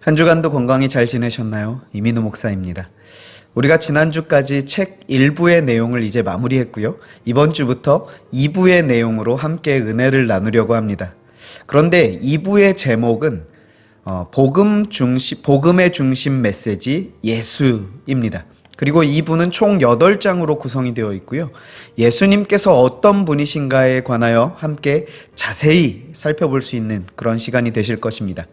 한 주간도 건강히 잘 지내셨나요? 이민우 목사입니다. 우리가 지난주까지 책 1부의 내용을 이제 마무리했고요. 이번 주부터 2부의 내용으로 함께 은혜를 나누려고 합니다. 그런데 2부의 제목은 복음의 중심 메시지 예수입니다. 그리고 2부는 총 8장으로 구성이 되어 있고요. 예수님께서 어떤 분이신가에 관하여 함께 자세히 살펴볼 수 있는 그런 시간이 되실 것입니다.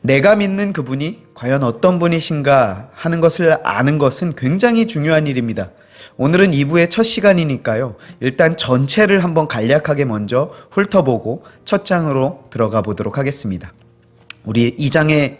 내가 믿는 그분이 과연 어떤 분이신가 하는 것을 아는 것은 굉장히 중요한 일입니다. 오늘은 2부의 첫 시간이니까요. 일단 전체를 한번 간략하게 먼저 훑어보고 첫 장으로 들어가 보도록 하겠습니다. 우리 2장의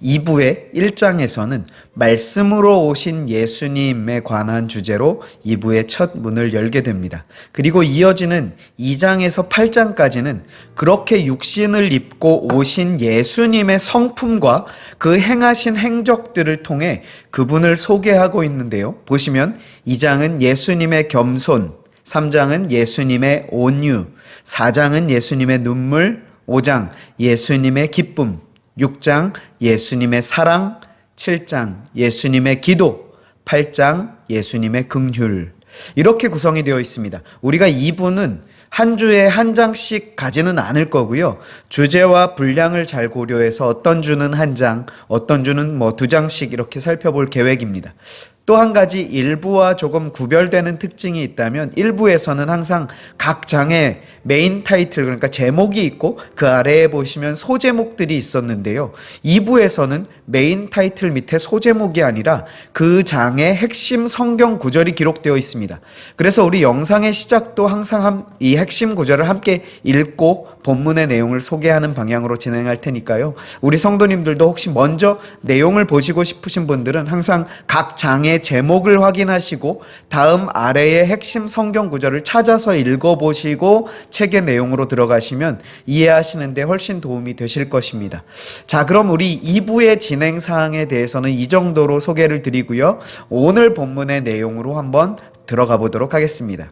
2부의 1장에서는 말씀으로 오신 예수님에 관한 주제로 2부의 첫 문을 열게 됩니다. 그리고 이어지는 2장에서 8장까지는 그렇게 육신을 입고 오신 예수님의 성품과 그 행하신 행적들을 통해 그분을 소개하고 있는데요. 보시면 2장은 예수님의 겸손, 3장은 예수님의 온유, 4장은 예수님의 눈물, 5장 예수님의 기쁨, 6장 예수님의 사랑, 7장 예수님의 기도, 8장 예수님의 긍휼, 이렇게 구성이 되어 있습니다. 우리가 2부는 한 주에 한 장씩 가지는 않을 거고요. 주제와 분량을 잘 고려해서 어떤 주는 한 장, 어떤 주는 2장씩 이렇게 살펴볼 계획입니다. 또 한 가지 1부와 조금 구별되는 특징이 있다면 1부에서는 항상 각 장에 메인 타이틀, 그러니까 제목이 있고 그 아래에 보시면 소제목들이 있었는데요. 2부에서는 메인 타이틀 밑에 소제목이 아니라 그 장의 핵심 성경 구절이 기록되어 있습니다. 그래서 우리 영상의 시작도 항상 이 핵심 구절을 함께 읽고 본문의 내용을 소개하는 방향으로 진행할 테니까요. 우리 성도님들도 혹시 먼저 내용을 보시고 싶으신 분들은 항상 각 장의 제목을 확인하시고 다음 아래의 핵심 성경 구절을 찾아서 읽어보시고 책의 내용으로 들어가시면 이해하시는데 훨씬 도움이 되실 것입니다. 자, 그럼 우리 2부의 진행 사항에 대해서는 이 정도로 소개를 드리고요. 오늘 본문의 내용으로 한번 들어가 보도록 하겠습니다.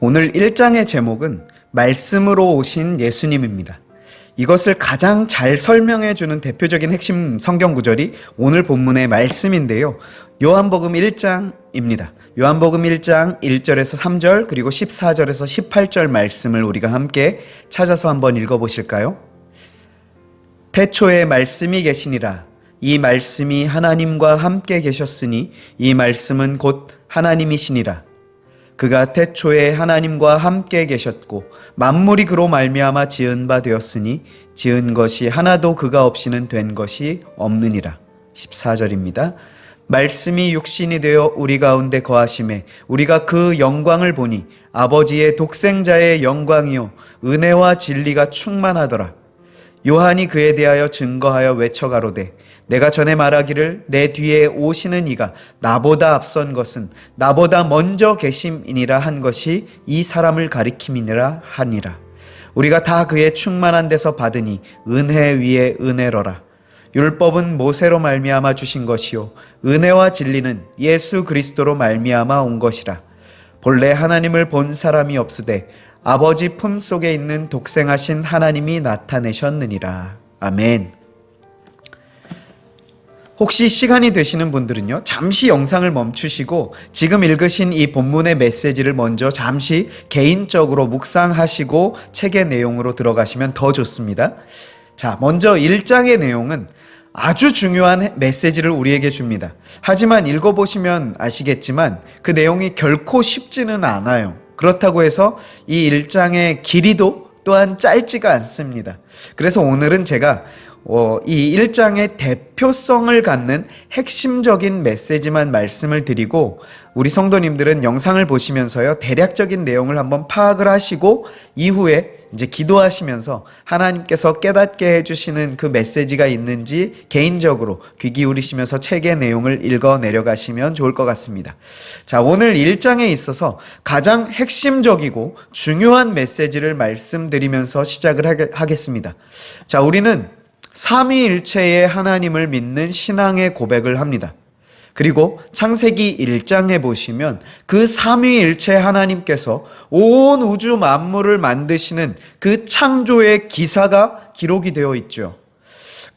오늘 1장의 제목은 말씀으로 오신 예수님입니다. 이것을 가장 잘 설명해 주는 대표적인 핵심 성경 구절이 오늘 본문의 말씀인데요. 요한복음 1장입니다. 요한복음 1장 1절에서 3절 그리고 14절에서 18절 말씀을 우리가 함께 찾아서 한번 읽어보실까요? 태초에 말씀이 계시니라. 이 말씀이 하나님과 함께 계셨으니 이 말씀은 곧 하나님이시니라. 그가 태초에 하나님과 함께 계셨고 만물이 그로 말미암아 지은 바 되었으니 지은 것이 하나도 그가 없이는 된 것이 없느니라. 14절입니다. 말씀이 육신이 되어 우리 가운데 거하심에 우리가 그 영광을 보니 아버지의 독생자의 영광이요 은혜와 진리가 충만하더라. 요한이 그에 대하여 증거하여 외쳐가로되 내가 전에 말하기를 내 뒤에 오시는 이가 나보다 앞선 것은 나보다 먼저 계심이니라 한 것이 이 사람을 가리킴이니라 하니라. 우리가 다 그의 충만한 데서 받으니 은혜 위에 은혜로라. 율법은 모세로 말미암아 주신 것이요 은혜와 진리는 예수 그리스도로 말미암아 온 것이라. 본래 하나님을 본 사람이 없으되 아버지 품속에 있는 독생하신 하나님이 나타내셨느니라. 아멘. 혹시 시간이 되시는 분들은요, 잠시 영상을 멈추시고 지금 읽으신 이 본문의 메시지를 먼저 잠시 개인적으로 묵상하시고 책의 내용으로 들어가시면 더 좋습니다. 자, 먼저 1장의 내용은 아주 중요한 메시지를 우리에게 줍니다. 하지만 읽어보시면 아시겠지만 그 내용이 결코 쉽지는 않아요. 그렇다고 해서 이 1장의 길이도 또한 짧지가 않습니다. 그래서 오늘은 제가 이 1장의 대표성을 갖는 핵심적인 메시지만 말씀을 드리고 우리 성도님들은 영상을 보시면서요 대략적인 내용을 한번 파악을 하시고 이후에 이제 기도하시면서 하나님께서 깨닫게 해주시는 그 메시지가 있는지 개인적으로 귀 기울이시면서 책의 내용을 읽어 내려가시면 좋을 것 같습니다. 자, 오늘 1장에 있어서 가장 핵심적이고 중요한 메시지를 말씀드리면서 시작을 하겠습니다. 자, 우리는 삼위일체의 하나님을 믿는 신앙의 고백을 합니다. 그리고 창세기 1장에 보시면 그 삼위일체 하나님께서 온 우주 만물을 만드시는 그 창조의 기사가 기록이 되어 있죠.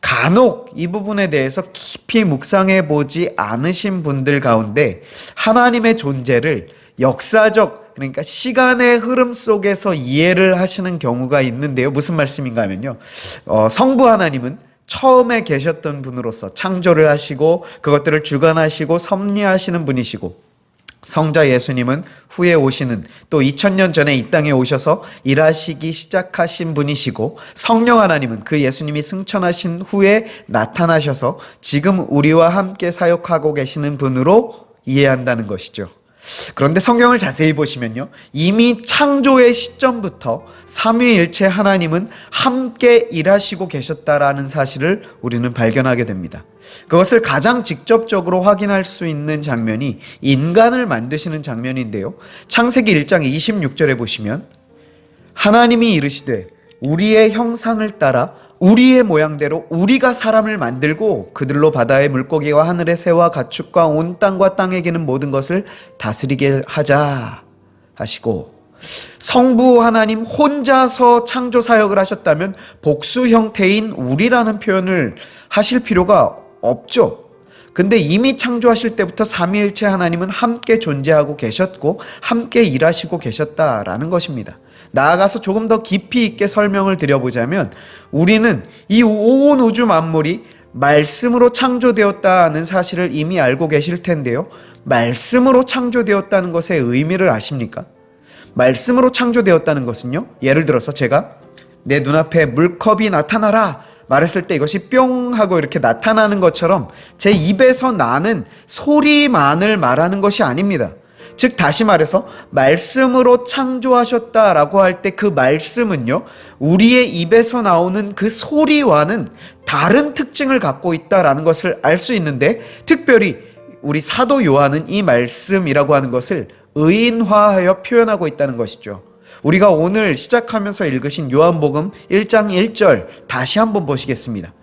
간혹 이 부분에 대해서 깊이 묵상해 보지 않으신 분들 가운데 하나님의 존재를 역사적, 그러니까 시간의 흐름 속에서 이해를 하시는 경우가 있는데요. 무슨 말씀인가 하면요, 성부 하나님은 처음에 계셨던 분으로서 창조를 하시고 그것들을 주관하시고 섭리하시는 분이시고, 성자 예수님은 후에 오시는, 또 2000년 전에 이 땅에 오셔서 일하시기 시작하신 분이시고, 성령 하나님은 그 예수님이 승천하신 후에 나타나셔서 지금 우리와 함께 사역하고 계시는 분으로 이해한다는 것이죠. 그런데 성경을 자세히 보시면요, 이미 창조의 시점부터 삼위일체 하나님은 함께 일하시고 계셨다라는 사실을 우리는 발견하게 됩니다. 그것을 가장 직접적으로 확인할 수 있는 장면이 인간을 만드시는 장면인데요, 창세기 1장 26절에 보시면 하나님이 이르시되 우리의 형상을 따라 우리의 모양대로 우리가 사람을 만들고 그들로 바다의 물고기와 하늘의 새와 가축과 온 땅과 땅에 기는 모든 것을 다스리게 하자 하시고, 성부 하나님 혼자서 창조 사역을 하셨다면 복수 형태인 우리라는 표현을 하실 필요가 없죠. 근데 이미 창조하실 때부터 삼위일체 하나님은 함께 존재하고 계셨고 함께 일하시고 계셨다라는 것입니다. 나아가서 조금 더 깊이 있게 설명을 드려보자면, 우리는 이 온 우주 만물이 말씀으로 창조되었다는 사실을 이미 알고 계실 텐데요, 말씀으로 창조되었다는 것의 의미를 아십니까? 말씀으로 창조되었다는 것은요, 예를 들어서 제가 내 눈앞에 물컵이 나타나라 말했을 때 이것이 뿅 하고 이렇게 나타나는 것처럼 제 입에서 나는 소리만을 말하는 것이 아닙니다. 즉 다시 말해서 말씀으로 창조하셨다라고 할 때 그 말씀은요, 우리의 입에서 나오는 그 소리와는 다른 특징을 갖고 있다라는 것을 알 수 있는데, 특별히 우리 사도 요한은 이 말씀이라고 하는 것을 의인화하여 표현하고 있다는 것이죠. 우리가 오늘 시작하면서 읽으신 요한복음 1장 1절 다시 한번 보시겠습니다.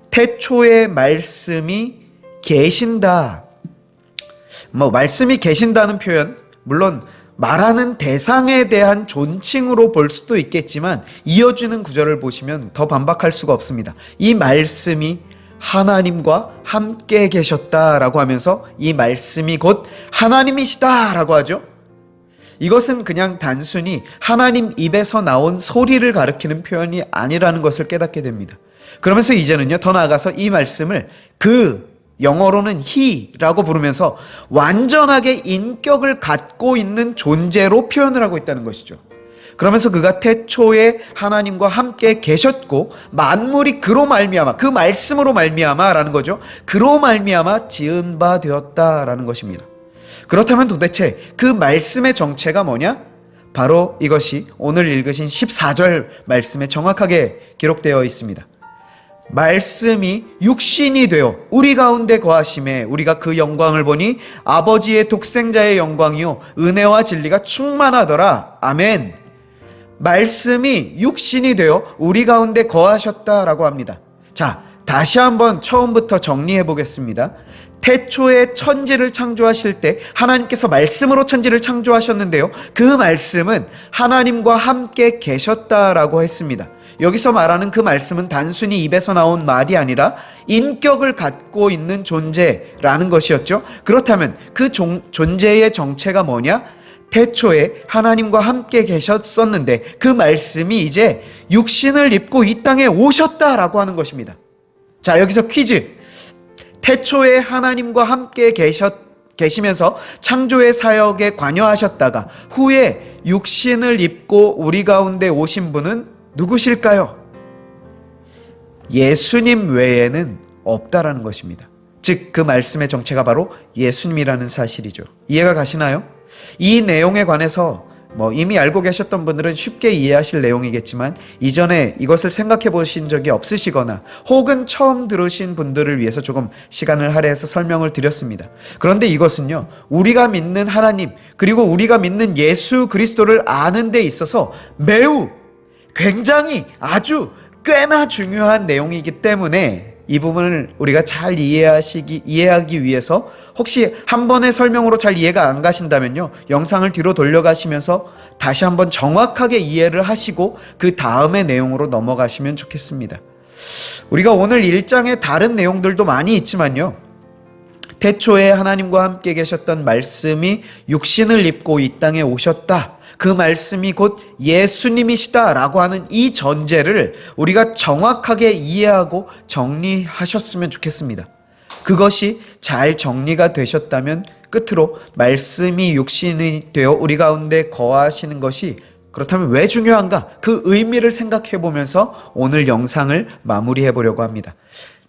태초에 말씀이 계신다. 말씀이 계신다는 표현, 물론 말하는 대상에 대한 존칭으로 볼 수도 있겠지만 이어지는 구절을 보시면 더 반박할 수가 없습니다. 이 말씀이 하나님과 함께 계셨다라고 하면서 이 말씀이 곧 하나님이시다라고 하죠. 이것은 그냥 단순히 하나님 입에서 나온 소리를 가리키는 표현이 아니라는 것을 깨닫게 됩니다. 그러면서 이제는요, 더 나아가서 이 말씀을 영어로는 he라고 부르면서 완전하게 인격을 갖고 있는 존재로 표현을 하고 있다는 것이죠. 그러면서 그가 태초에 하나님과 함께 계셨고 만물이 그로 말미암아, 그 말씀으로 말미암아라는 거죠. 그로 말미암아 지은 바 되었다라는 것입니다. 그렇다면 도대체 그 말씀의 정체가 뭐냐? 바로 이것이 오늘 읽으신 14절 말씀에 정확하게 기록되어 있습니다. 말씀이 육신이 되어 우리 가운데 거하심에 우리가 그 영광을 보니 아버지의 독생자의 영광이요 은혜와 진리가 충만하더라. 아멘. 말씀이 육신이 되어 우리 가운데 거하셨다라고 합니다. 자, 다시 한번 처음부터 정리해 보겠습니다. 태초에 천지를 창조하실 때 하나님께서 말씀으로 천지를 창조하셨는데요, 그 말씀은 하나님과 함께 계셨다라고 했습니다. 여기서 말하는 그 말씀은 단순히 입에서 나온 말이 아니라 인격을 갖고 있는 존재라는 것이었죠. 그렇다면 그 존재의 정체가 뭐냐? 태초에 하나님과 함께 계셨었는데 그 말씀이 이제 육신을 입고 이 땅에 오셨다라고 하는 것입니다. 자, 여기서 퀴즈. 태초에 하나님과 함께 계시면서 창조의 사역에 관여하셨다가 후에 육신을 입고 우리 가운데 오신 분은 누구실까요? 예수님 외에는 없다라는 것입니다. 즉 그 말씀의 정체가 바로 예수님이라는 사실이죠. 이해가 가시나요? 이 내용에 관해서 이미 알고 계셨던 분들은 쉽게 이해하실 내용이겠지만 이전에 이것을 생각해 보신 적이 없으시거나 혹은 처음 들으신 분들을 위해서 조금 시간을 할애해서 설명을 드렸습니다. 그런데 이것은요, 우리가 믿는 하나님 그리고 우리가 믿는 예수 그리스도를 아는 데 있어서 매우 굉장히 아주 꽤나 중요한 내용이기 때문에 이 부분을 우리가 잘 이해하기 위해서 혹시 한 번의 설명으로 잘 이해가 안 가신다면요, 영상을 뒤로 돌려가시면서 다시 한번 정확하게 이해를 하시고 그 다음의 내용으로 넘어가시면 좋겠습니다. 우리가 오늘 1장에 다른 내용들도 많이 있지만요, 태초에 하나님과 함께 계셨던 말씀이 육신을 입고 이 땅에 오셨다, 그 말씀이 곧 예수님이시다라고 하는 이 전제를 우리가 정확하게 이해하고 정리하셨으면 좋겠습니다. 그것이 잘 정리가 되셨다면 끝으로 말씀이 육신이 되어 우리 가운데 거하시는 것이 그렇다면 왜 중요한가? 그 의미를 생각해 보면서 오늘 영상을 마무리해 보려고 합니다.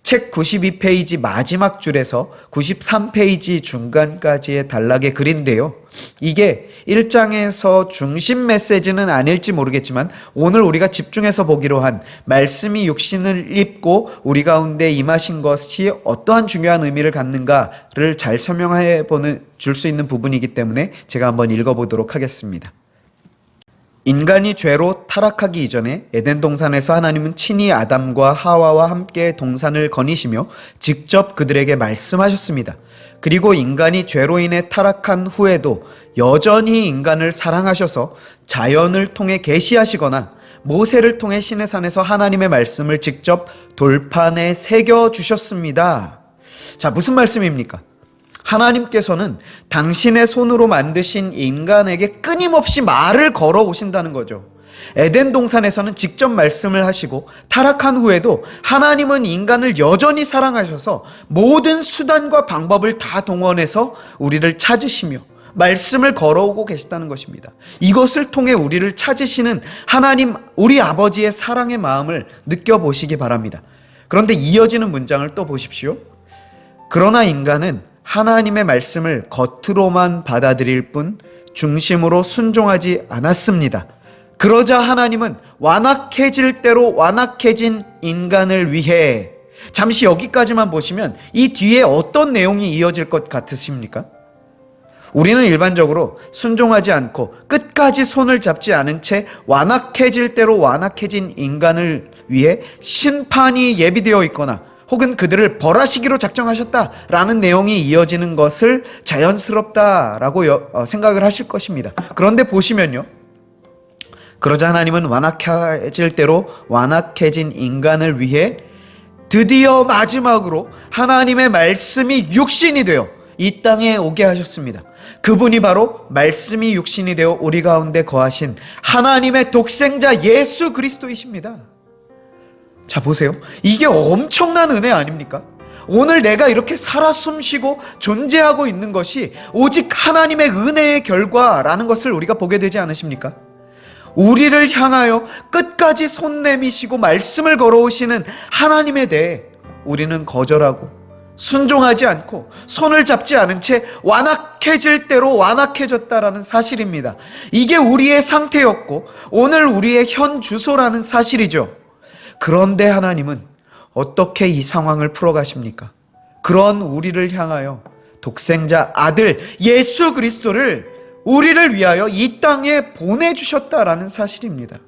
책 92페이지 마지막 줄에서 93페이지 중간까지의 단락의 글인데요, 이게 1장에서 중심 메시지는 아닐지 모르겠지만 오늘 우리가 집중해서 보기로 한 말씀이 육신을 입고 우리 가운데 임하신 것이 어떠한 중요한 의미를 갖는가를 잘 설명해 줄 수 있는 부분이기 때문에 제가 한번 읽어보도록 하겠습니다. 인간이 죄로 타락하기 이전에 에덴 동산에서 하나님은 친히 아담과 하와와 함께 동산을 거니시며 직접 그들에게 말씀하셨습니다. 그리고 인간이 죄로 인해 타락한 후에도 여전히 인간을 사랑하셔서 자연을 통해 계시하시거나 모세를 통해 시내산에서 하나님의 말씀을 직접 돌판에 새겨주셨습니다. 자, 무슨 말씀입니까? 하나님께서는 당신의 손으로 만드신 인간에게 끊임없이 말을 걸어 오신다는 거죠. 에덴 동산에서는 직접 말씀을 하시고 타락한 후에도 하나님은 인간을 여전히 사랑하셔서 모든 수단과 방법을 다 동원해서 우리를 찾으시며 말씀을 걸어오고 계시다는 것입니다. 이것을 통해 우리를 찾으시는 하나님, 우리 아버지의 사랑의 마음을 느껴보시기 바랍니다. 그런데 이어지는 문장을 또 보십시오. 그러나 인간은 하나님의 말씀을 겉으로만 받아들일 뿐 중심으로 순종하지 않았습니다. 그러자 하나님은 완악해질 대로 완악해진 인간을 위해, 잠시 여기까지만 보시면 이 뒤에 어떤 내용이 이어질 것 같으십니까? 우리는 일반적으로 순종하지 않고 끝까지 손을 잡지 않은 채 완악해질 대로 완악해진 인간을 위해 심판이 예비되어 있거나 혹은 그들을 벌하시기로 작정하셨다라는 내용이 이어지는 것을 자연스럽다라고 생각을 하실 것입니다. 그런데 보시면요, 그러자 하나님은 완악해질 대로 완악해진 인간을 위해 드디어 마지막으로 하나님의 말씀이 육신이 되어 이 땅에 오게 하셨습니다. 그분이 바로 말씀이 육신이 되어 우리 가운데 거하신 하나님의 독생자 예수 그리스도이십니다. 자, 보세요. 이게 엄청난 은혜 아닙니까? 오늘 내가 이렇게 살아 숨쉬고 존재하고 있는 것이 오직 하나님의 은혜의 결과라는 것을 우리가 보게 되지 않으십니까? 우리를 향하여 끝까지 손 내미시고 말씀을 걸어오시는 하나님에 대해 우리는 거절하고 순종하지 않고 손을 잡지 않은 채 완악해질 대로 완악해졌다라는 사실입니다. 이게 우리의 상태였고 오늘 우리의 현 주소라는 사실이죠. 그런데 하나님은 어떻게 이 상황을 풀어가십니까? 그런 우리를 향하여 독생자 아들 예수 그리스도를 우리를 위하여 이 땅에 보내주셨다라는 사실입니다.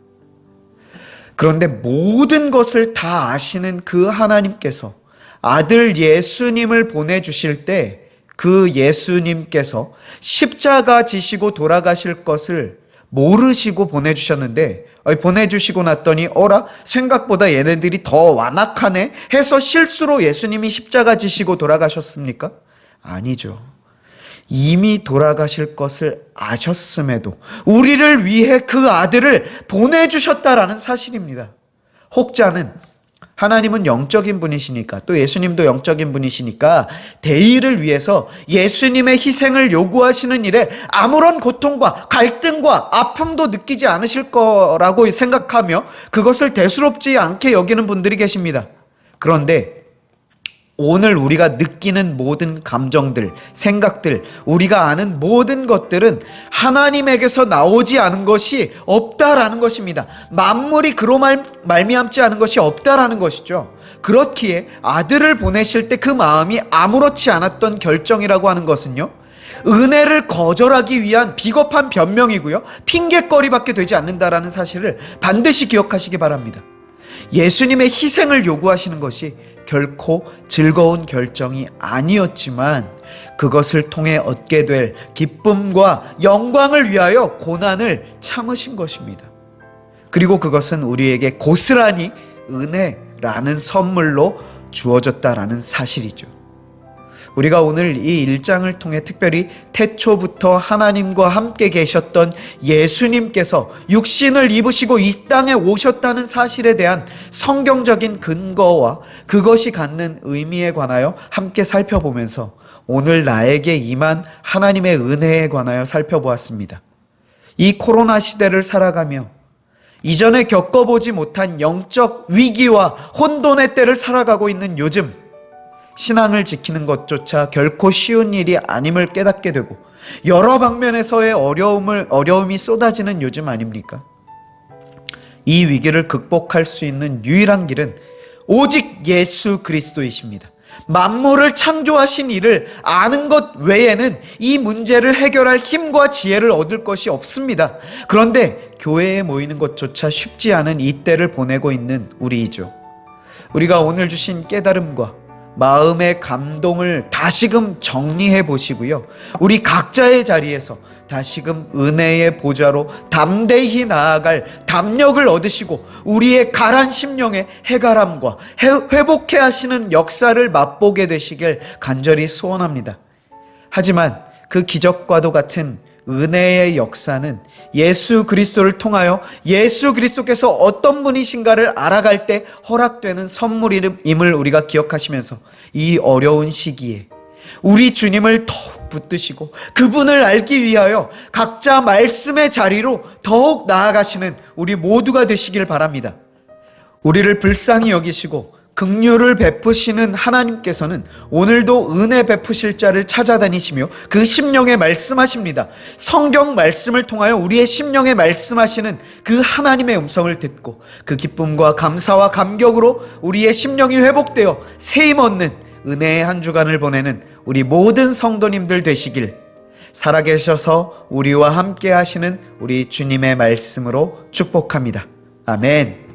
그런데 모든 것을 다 아시는 그 하나님께서 아들 예수님을 보내주실 때 그 예수님께서 십자가 지시고 돌아가실 것을 모르시고 보내주셨는데, 보내주시고 났더니 어라? 생각보다 얘네들이 더 완악하네? 해서 실수로 예수님이 십자가 지시고 돌아가셨습니까? 아니죠. 이미 돌아가실 것을 아셨음에도 우리를 위해 그 아들을 보내주셨다라는 사실입니다. 혹자는 하나님은 영적인 분이시니까, 또 예수님도 영적인 분이시니까 대의를 위해서 예수님의 희생을 요구하시는 일에 아무런 고통과 갈등과 아픔도 느끼지 않으실 거라고 생각하며 그것을 대수롭지 않게 여기는 분들이 계십니다. 그런데 오늘 우리가 느끼는 모든 감정들, 생각들, 우리가 아는 모든 것들은 하나님에게서 나오지 않은 것이 없다라는 것입니다. 만물이 그로 말미암지 않은 것이 없다라는 것이죠. 그렇기에 아들을 보내실 때 그 마음이 아무렇지 않았던 결정이라고 하는 것은요, 은혜를 거절하기 위한 비겁한 변명이고요, 핑계거리밖에 되지 않는다라는 사실을 반드시 기억하시기 바랍니다. 예수님의 희생을 요구하시는 것이 결코 즐거운 결정이 아니었지만 그것을 통해 얻게 될 기쁨과 영광을 위하여 고난을 참으신 것입니다. 그리고 그것은 우리에게 고스란히 은혜, 라는 선물로 주어졌다라는 사실이죠. 우리가 오늘 이 1장을 통해 특별히 태초부터 하나님과 함께 계셨던 예수님께서 육신을 입으시고 이 땅에 오셨다는 사실에 대한 성경적인 근거와 그것이 갖는 의미에 관하여 함께 살펴보면서 오늘 나에게 임한 하나님의 은혜에 관하여 살펴보았습니다. 이 코로나 시대를 살아가며 이전에 겪어보지 못한 영적 위기와 혼돈의 때를 살아가고 있는 요즘, 신앙을 지키는 것조차 결코 쉬운 일이 아님을 깨닫게 되고 여러 방면에서의 어려움이 쏟아지는 요즘 아닙니까? 이 위기를 극복할 수 있는 유일한 길은 오직 예수 그리스도이십니다. 만물을 창조하신 이를 아는 것 외에는 이 문제를 해결할 힘과 지혜를 얻을 것이 없습니다. 그런데 교회에 모이는 것조차 쉽지 않은 이 때를 보내고 있는 우리이죠. 우리가 오늘 주신 깨달음과 마음의 감동을 다시금 정리해 보시고요. 우리 각자의 자리에서 다시금 은혜의 보좌로 담대히 나아갈 담력을 얻으시고 우리의 가란 심령의 해갈함과 회복해 하시는 역사를 맛보게 되시길 간절히 소원합니다. 하지만 그 기적과도 같은 은혜의 역사는 예수 그리스도를 통하여 예수 그리스도께서 어떤 분이신가를 알아갈 때 허락되는 선물임을 우리가 기억하시면서 이 어려운 시기에 우리 주님을 더욱 붙드시고 그분을 알기 위하여 각자 말씀의 자리로 더욱 나아가시는 우리 모두가 되시길 바랍니다. 우리를 불쌍히 여기시고 긍휼을 베푸시는 하나님께서는 오늘도 은혜 베푸실 자를 찾아다니시며 그 심령에 말씀하십니다. 성경 말씀을 통하여 우리의 심령에 말씀하시는 그 하나님의 음성을 듣고 그 기쁨과 감사와 감격으로 우리의 심령이 회복되어 세임 얻는 은혜의 한 주간을 보내는 우리 모든 성도님들 되시길, 살아계셔서 우리와 함께 하시는 우리 주님의 말씀으로 축복합니다. 아멘.